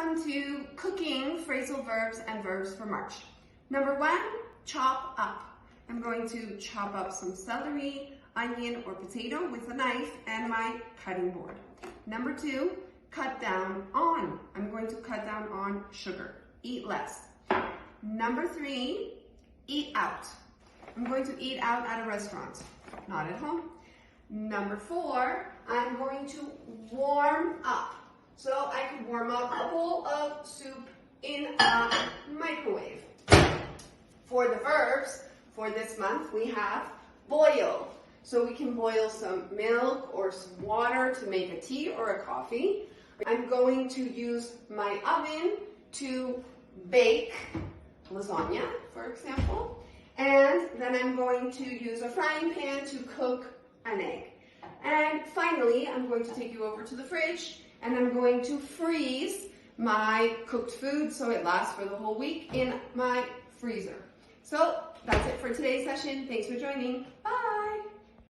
Welcome to Cooking Phrasal Verbs and Verbs for March. Number 1, chop up. I'm going to chop up some celery, onion, or potato with a knife and my cutting board. Number 2, cut down on. I'm going to cut down on sugar. Eat less. Number 3, eat out. I'm going to eat out at a restaurant, not at home. Number 4, I'm going to warm up. So I could warm up a bowl of soup in a microwave. For the verbs, for this month, we have boil. So we can boil some milk or some water to make a tea or a coffee. I'm going to use my oven to bake lasagna, for example. And then I'm going to use a frying pan to cook an egg. And finally, I'm going to take you over to the fridge and I'm going to freeze my cooked food so it lasts for the whole week in my freezer. So that's it for today's session. Thanks for joining. Bye.